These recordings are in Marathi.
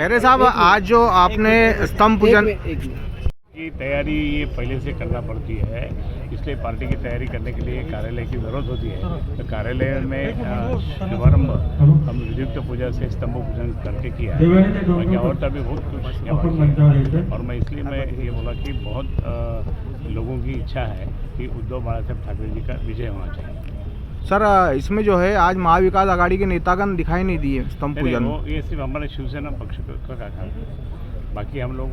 खैरे साहब, आज जो आपने स्तंभ पूजन की तैयारी ये पहले से करना पड़ती है, इसलिए पार्टी की तैयारी करने के लिए कार्यालय की ज़रूरत होती है। तो कार्यालय में शुभारंभ हम विद्युक्त पूजा से स्तंभ पूजन करके किया है। बाकी और तभी बहुत कुछ है और मैं इसलिए मैं ये बोला कि बहुत लोगों की इच्छा है कि उद्धव बाळासाहेब ठाकरे जी का विजय होना चाहिए। सर, इसमें जो है आज महाविकास आघाड़ी के नेतागण दिखाई नहीं दिए स्तंभ नहीं, पूजन। वो ये सिर्फ हमारे शिवसेना पक्ष का काम है। बाकी हम लोग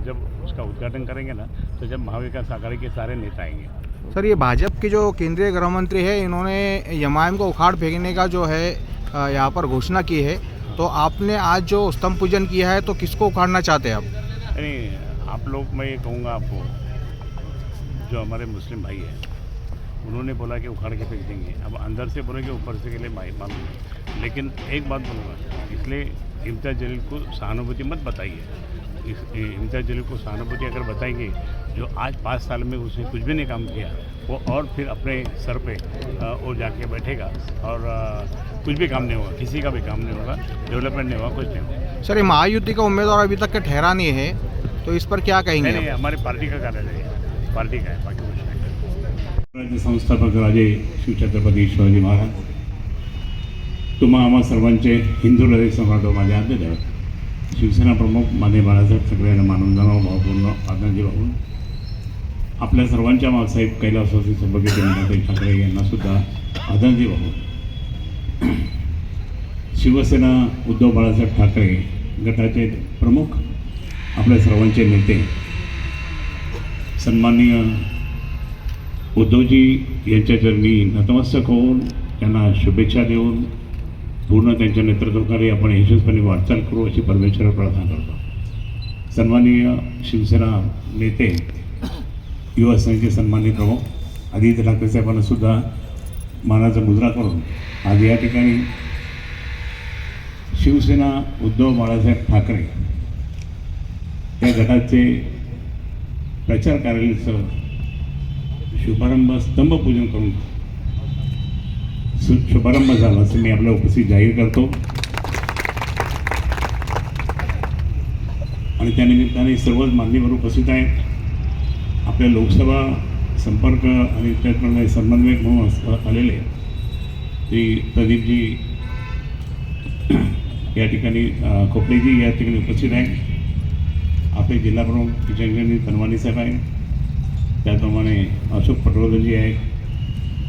जब उसका उद्घाटन करेंगे ना, तो जब महाविकास आघाड़ी के सारे नेता आएंगे। सर, ये भाजपा के जो केंद्रीय गृह मंत्री है, इन्होंने एमआईएम को उखाड़ फेंकने का जो है यहाँ पर घोषणा की है, तो आपने आज जो स्तंभ पूजन किया है तो किसको उखाड़ना चाहते हैं आप? नहीं, आप लोग, मैं ये कहूँगा आपको, जो हमारे मुस्लिम भाई हैं उन्होंने बोला कि उखाड़ के फेंक देंगे। अब अंदर से बोलेंगे, ऊपर से के लिए मालूम नहीं। लेकिन एक बात बोलूँगा, इसलिए इम्तियाज़ जलील को सहानुभूति मत बताइए। इम्तियाज़ जलील को सहानुभूति अगर बताएंगे, जो आज 5 साल में उसने कुछ भी नहीं काम किया, वो और फिर अपने सर पे वो जाके बैठेगा और कुछ भी काम नहीं होगा, किसी का भी काम नहीं होगा, डेवलपमेंट नहीं होगा, कुछ नहीं होगा। सर, ये महायुति का उम्मीदवार अभी तक के ठहरा नहीं है, तो इस पर क्या कहेंगे? नहीं, हमारी पार्टी का कार्यालय है, पार्टी का है, बाकी कुछ नहीं। राज्य संस्थापक राजे शिवछत्रपती शिवाजी महाराज, तुम्हा आम्हा सर्वांचे हिंदू हृदय सम्राट माझे आद्य शिवसेना प्रमुख माननीय बाळासाहेब ठाकरे यांना मानून जाणं भावपूर्ण आदरांजली वाहून आपल्या सर्वांच्या मासाहेब कैलासवासी सौभाग्यवती मीनाताई ठाकरे यांना सुद्धा आदरांजली वाहून शिवसेना उद्धव बाळासाहेब ठाकरे गटाचे प्रमुख, आपल्या सर्वांचे नेते सन्माननीय उद्धवजी यांच्या चरणी नतमस्तक होऊन त्यांना शुभेच्छा देऊन पूर्ण त्यांच्या नेतृत्वाखाली आपण यशस्वीपणे वाटचाल करू अशी परमेश्वराला प्रार्थना करतो। सन्माननीय शिवसेना नेते, युवा सेनेचे सन्माननीय प्रमुख आदित्य ठाकरे साहेबांना सुद्धा मानाचा मुजरा करून आज या ठिकाणी शिवसेना उद्धव बाळासाहेब ठाकरे या गटाचे प्रचार कार्यालयाचं शुभारंभ स्तंभपूजन करून शुभारंभ झाला असं मी आपल्या उपस्थित जाहीर करतो। आणि त्यानिमित्ताने सर्वच मान्यवर उपस्थित आहेत। आपल्या लोकसभा संपर्क आणि त्याचप्रमाणे समन्वयक म्हणून आलेले श्री प्रदीपजी या ठिकाणी, खोपडेजी या ठिकाणी उपस्थित आहेत। आपले जिल्हा प्रमुख किशनगंजी तनवानी साहेब आहेत, त्याचप्रमाणे अशोक पटवर्धनजी आहेत,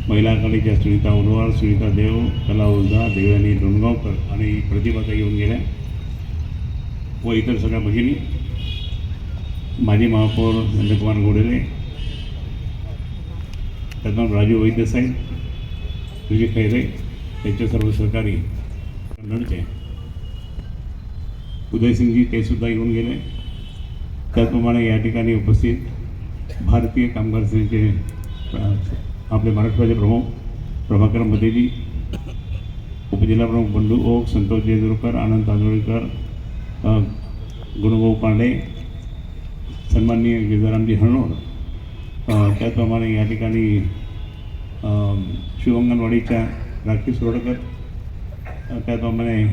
महिला आघाडीच्या सुनीता उनवार, सुनीता देव, कला ओझा, देवयानी डोणगावकर आणि प्रतिभाता येऊन गेल्या व इतर सगळ्या भगिनी, माजी महापौर नंदकुमार गोडेले, त्याचप्रमाणे राजू वैद्य साहेब, विजय खैरे, त्यांचे सर्व सहकारी कन्नडचे उदयसिंगजी, ते सुद्धा येऊन गेले। त्याचप्रमाणे या ठिकाणी उपस्थित भारतीय कामगार सेनेचे आपले महाराष्ट्राचे प्रमुख प्रभाकर मतेजी, उपजिल्हा प्रमुख बंडू ओक, संतोष जेजुरकर, आनंद तांदुळकर, गुणभाऊ पांडे, सन्माननीय गिरजारामजी हरणोड, त्याचप्रमाणे या ठिकाणी शिवअंगणवाडीच्या राखी सुरडकर, त्याचप्रमाणे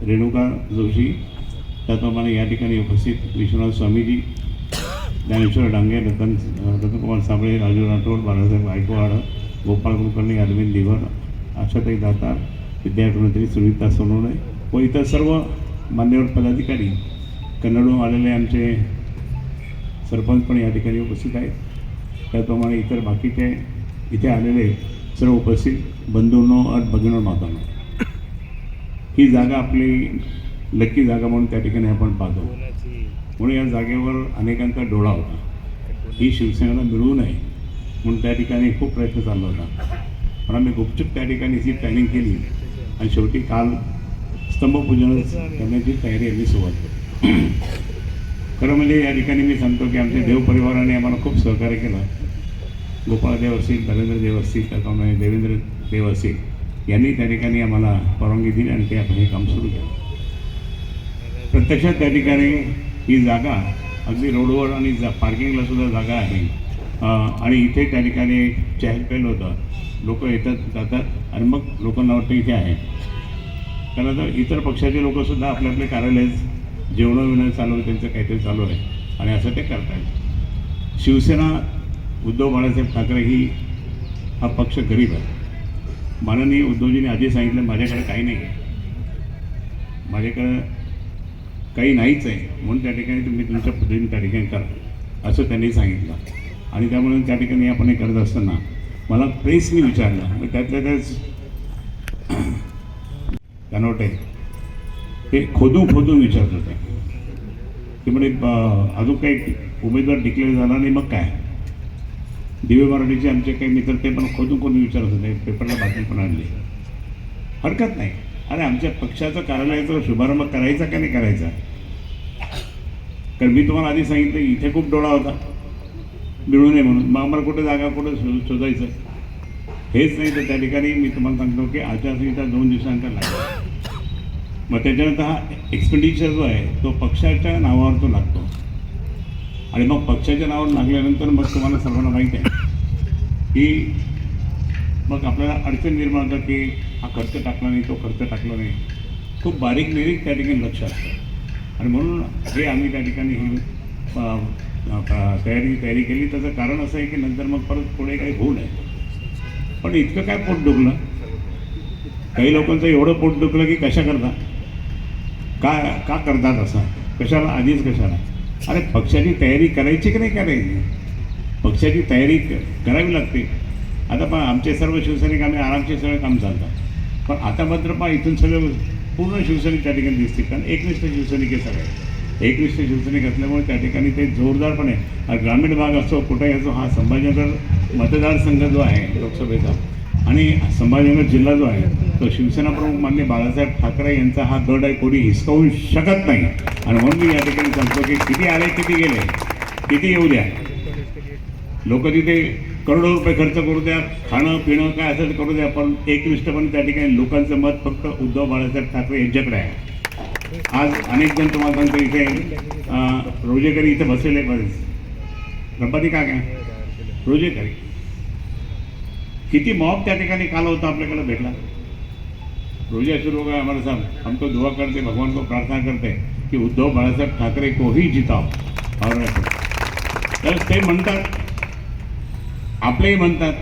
रेणुका जोशी, त्याचप्रमाणे या ठिकाणी उपस्थित विश्वनाथ स्वामीजी, ज्ञानेश्वर डांगे, रतनकुमार साबळे, राजू राठोड, बाळासाहेब गायकवाड, गोपाळ कुलकर्णी, अरविंद दिवर, आशाताई दातार, विद्यार्थी सुनीता सोनवणे व इतर सर्व मान्यवर पदाधिकारी, कन्नडहून आलेले आमचे सरपंच पण या ठिकाणी उपस्थित आहेत। त्याचप्रमाणे इतर बाकीचे इथे आलेले सर्व उपस्थित बंधूंनो आणि भगिनो मातांनो, ही जागा आपली लक्की जागा म्हणून त्या ठिकाणी आपण पाहतो। म्हणून या जागेवर अनेकांचा डोळा होता, ही शिवसेनेला मिळू नये म्हणून त्या ठिकाणी खूप प्रयत्न चालला होता, पण आम्ही गुपचूप त्या ठिकाणी ही प्लॅनिंग केली आणि शेवटी काल स्तंभपूजन करण्याची तयारी आम्ही सुरुवात केली। खरं म्हणजे या ठिकाणी मी सांगतो की आमच्या देव परिवाराने आम्हाला खूप सहकार्य केलं। गोपाळदेव असतील, धर्मेंद्र देव असतील, त्याप्रमाणे देवेंद्र देव असतील यांनी त्या ठिकाणी आम्हाला परवानगी दिली आणि ते आपण हे काम सुरू केलं। प्रत्यक्षात त्या ठिकाणी ही जागा अगदी रोडवर आणि पार्किंगला सुद्धा जागा आहे आणि इथे त्या ठिकाणी चहलपहल होतं, लोक येतात जातात आणि मग लोकांना वाटतं इथे आहे। कारण आता इतर पक्षाचे लोकंसुद्धा आपले आपले कार्यालय जेवणं विणं चालू आहे, त्यांचं काहीतरी चालू आहे आणि असं ते करतात. शिवसेना उद्धव बाळासाहेब ठाकरे हा पक्ष गरीब आहे. माननीय उद्धवजींनी आधी सांगितलं माझ्याकडे काही नाही आहे, माझ्याकडं काही नाहीच आहे, म्हणून त्या ठिकाणी तुम्ही तुमच्या पद्धतीने त्या ठिकाणी करा असं त्यांनी सांगितलं. आणि त्यामुळे त्या ठिकाणी आपण हे करत असताना मला प्रेसने विचारलं, मग त्यातल्या त्याच कानवटे ते खोदून विचारत होते की म्हणे अजून काही उमेदवार डिक्लेअर झाला नाही, मग काय. दिव्य मराठीचे आमचे काही मित्र ते पण खोदून विचारत होते, पेपरला बातमी पण आणली. हरकत नाही, अरे आमच्या पक्षाचं कार्यालयाचा शुभारंभ करायचा का नाही करायचा. कारण मी तुम्हाला आधी सांगितलं इथे खूप डोळा होता मिळू नये म्हणून, मग आम्हाला कुठे जागा कुठं शोधायचं. हेच नाही तर त्या ठिकाणी मी तुम्हाला सांगतो की आचारसंहिता 2 दिवसानंतर लागला. मग त्याच्यानंतर हा एक्सपेंडिचर जो आहे तो पक्षाच्या नावावर तो लागतो. आणि मग पक्षाच्या नावावर लागल्यानंतर मग तुम्हाला सर्वांना माहीत आहे की मग आपल्याला अडचण निर्माण होतं की हा खर्च टाकला नाही, तो खर्च टाकला नाही. खूप बारीक त्या ठिकाणी लक्ष असतं. आणि म्हणून हे आम्ही त्या ठिकाणी ही तयारी केली. त्याचं कारण असं आहे की नंतर मग परत पुढे काही होऊ नये. पण इतकं काय पोट दुखलं, काही लोकांचं एवढं पोट दुखलं की कशा करता का करतात असं, कशाला आधीच कशाला. अरे पक्षाची तयारी करायची की नाही करायची, पक्षाची तयारी करावी लागते. आता पण आमचे सर्व शिवसैनिक आम्ही आरामचे सगळं काम चालतात. पण आता मात्र पहा इथून सगळं पूर्ण शिवसैनिक त्या ठिकाणी दिसते. कारण एकनिष्ठ शिवसैनिक हे सगळे एकनिष्ठ शिवसैनिक असल्यामुळे त्या ठिकाणी ते जोरदारपणे ग्रामीण भाग असो कुठेही असो, हा संभाजीनगर मतदारसंघ जो आहे लोकसभेचा आणि संभाजीनगर जिल्हा जो आहे तो शिवसेना प्रमुख माननीय बाळासाहेब ठाकरे यांचा हा गड आहे, कोणी हिसकावू शकत नाही. आणि म्हणून मी या ठिकाणी सांगतो की किती आले किती गेले किती येऊ द्या, लोक तिथे करोडो रुपये खर्च करू द्या, खाणं पिणं काय असेल करू द्या, पण एकनिष्ठपणे त्या ठिकाणी लोकांचं मत फक्त उद्धव बाळासाहेब ठाकरे यांच्याकडे आहे. आज अनेक जण तुम्हाला सांगतो इथे रोजेकरी इथे बसलेले बरेच गणपती का काय रोजेकरी किती मॉब त्या ठिकाणी काल होता आपल्याकडे भेटला. रोजे शुरू होगा हमारे साथ, हम तो दुआ करते, भगवान को प्रार्थना करते कि उद्धव बाळासाहेब ठाकरे को ही जिताव. तर ते म्हणतात, आपलेही म्हणतात,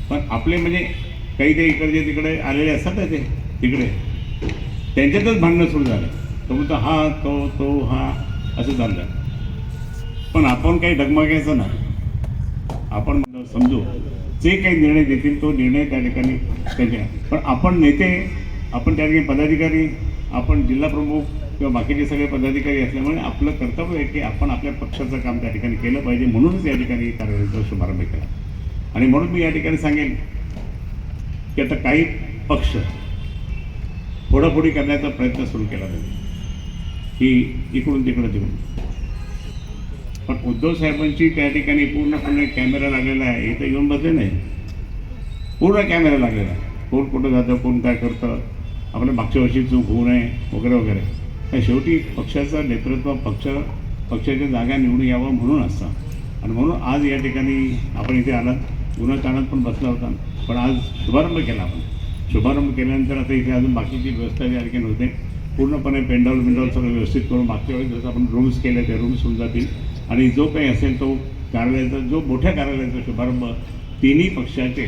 पण आपले म्हणजे काही ते इकडचे तिकडे आलेले असतात ते तिकडे त्यांच्यातच भांडणं सुरू झालं. तो म्हणतो हा तो हा असं चाललं. पण आपण काही डगमगायचं ना, आपण समजू जे काही निर्णय देतील तो निर्णय त्या ठिकाणी त्याचे. पण आपण नेते, आपण त्या ठिकाणी पदाधिकारी, आपण जिल्हा प्रमुख किंवा बाकीचे सगळे पदाधिकारी असल्यामुळे आपलं कर्तव्य आहे की आपण आपल्या पक्षाचं काम त्या ठिकाणी केलं पाहिजे. म्हणूनच या ठिकाणी कार्यालयाचा शुभारंभ केला. आणि म्हणून मी या ठिकाणी सांगेन की आता काही पक्ष फोडाफोडी करण्याचा प्रयत्न सुरू केला पाहिजे की इकडून तिकडून. पण उद्धव साहेबांची त्या ठिकाणी पूर्णपणे कॅमेरा लागलेला आहे. इथं येऊन बसले नाही, पूर्ण कॅमेरा लागलेला आहे. कोण कुठं जातं, कोण काय करतं, आपल्या मागच्या वर्षी चूक होऊ नये वगैरे वगैरे. शेवटी पक्षाचं नेतृत्व पक्षाच्या जागा निवडून यावं म्हणून असतं. आणि म्हणून आज या ठिकाणी आपण इथे आलात, गुन्हा कानात पण बसला होता, पण आज शुभारंभ केला. आपण शुभारंभ केल्यानंतर आता इथे अजून बाकीची व्यवस्था या ठिकाणी होते. पूर्णपणे पेंडॉल सगळं व्यवस्थित करून मागच्या वेळेस जसं आपण रूम्स केले ते रूम्स होऊन जातील. आणि जो काही असेल तो कार्यालयाचा, जो मोठ्या कार्यालयाचा शुभारंभ तिन्ही पक्षाचे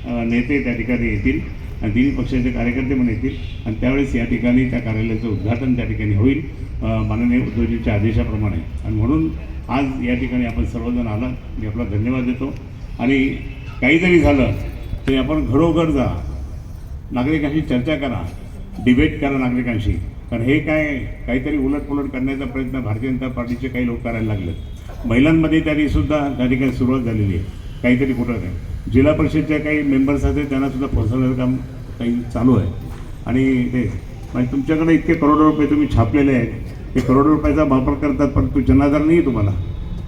नेते त्या ठिकाणी येतील आणि तिन्ही पक्षाचे कार्यकर्ते पण येतील. आणि त्यावेळेस या ठिकाणी त्या कार्यालयाचं उद्घाटन त्या ठिकाणी होईल माननीय उद्धवजींच्या आदेशाप्रमाणे. आणि म्हणून आज या ठिकाणी आपण सर्वजण आलात, मी आपला धन्यवाद देतो. आणि काही जरी झालं तरी आपण घरोघर जा, नागरिकांशी चर्चा करा, डिबेट करा नागरिकांशी. कारण हे काहीतरी उलटपुलट करण्याचा प्रयत्न भारतीय जनता पार्टीचे काही लोक करायला लागलेत. महिलांमध्ये त्यांनीसुद्धा त्या ठिकाणी सुरुवात झालेली आहे. काहीतरी कुठं नाही, जिल्हा परिषदच्या काही मेंबर्स आहेत त्यांनासुद्धा फसवण्याचं काम काही चालू आहे. आणि ते म्हणजे तुमच्याकडे इतके करोडो रुपये तुम्ही छापलेले आहेत, ते करोडो रुपयाचा वापर करतात, पण तो जनाधार नाही आहे तुम्हाला.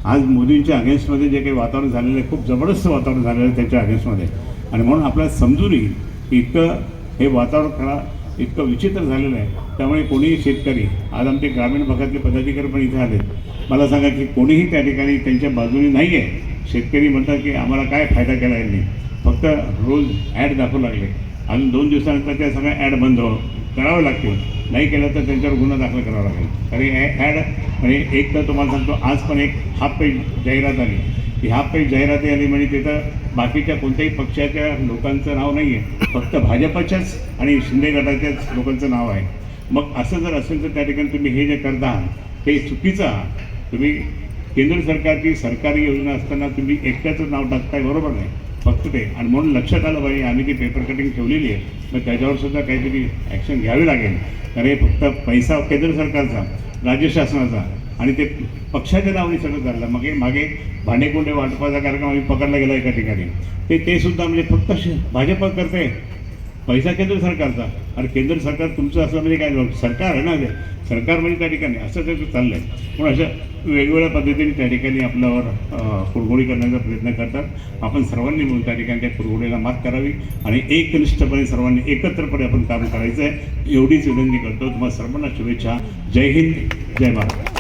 आज मोदींच्या अगेन्स्टमध्ये जे काही वातावरण झालेलं आहे, खूप जबरदस्त वातावरण झालेलं आहे त्यांच्या अगेन्स्टमध्ये. आणि म्हणून आपल्याला समजून येईल की इतकं हे वातावरण खरा इतकं विचित्र झालेलं आहे. त्यामुळे कोणीही शेतकरी, आज आमचे ग्रामीण भागातले पदाधिकारी पण इथे आलेत, मला सांगा की कोणीही त्या ठिकाणी त्यांच्या बाजूने नाही आहे. शेतकरी म्हणतात की आम्हाला काय फायदा केला यांनी, फक्त रोज ॲड दाखवू लागले. अजून 2 दिवसानंतर त्या सगळ्या ॲड बंद हो, करावं लागतील, नाही केलं तर त्यांच्यावर गुन्हा दाखल करावा लागेल. कारण ॲड म्हणजे एक तर तुम्हाला सांगतो, आज पण एक हाफ पेज जाहिरात आली. ती हाफ पेज जाहिराती आली म्हणजे तिथं बाकीच्या कोणत्याही पक्षाच्या लोकांचं नाव नाही आहे, फक्त भाजपच्याच आणि शिंदे गटाच्याच लोकांचं नाव आहे. मग असं जर असेल तर त्या ठिकाणी तुम्ही हे जे करता ते चुकीचं आहात. तुम्ही केंद्र सरकारची सरकारी योजना असताना तुम्ही एकट्याचं नाव टाकताय, बरोबर नाही. फक्त ते आणि म्हणून लक्षात आलं पाहिजे, आम्ही ती पेपर कटिंग ठेवलेली आहे, मग त्याच्यावर सुद्धा काहीतरी ॲक्शन घ्यावी लागेल. कारण हे फक्त पैसा केंद्र सरकारचा, राज्य शासनाचा आणि ते पक्षाच्या नावाने सगळं झालं. मग हे मागे भांडेकुंडे वाटपाचा कार्यक्रम आम्ही पकडला गेला एका ठिकाणी, ते सुद्धा म्हणजे फक्त भाजप करते, पैसा केंद्र सरकारचा. आणि केंद्र सरकार तुमचं असं म्हणजे काय सरकार आहे ना, ते सरकार म्हणजे त्या ठिकाणी असं ते चाललं आहे. म्हणून अशा वेगवेगळ्या पद्धतीने त्या ठिकाणी आपल्यावर कुरघोडी करण्याचा प्रयत्न करतात. आपण सर्वांनी मिळून त्या ठिकाणी त्या कुरघोडीला मात करावी आणि एकनिष्ठपणे सर्वांनी एकत्रपणे आपण काम करायचं आहे, एवढीच विनंती करतो. तुम्हाला सर्वांना शुभेच्छा. जय हिंद, जय भारत.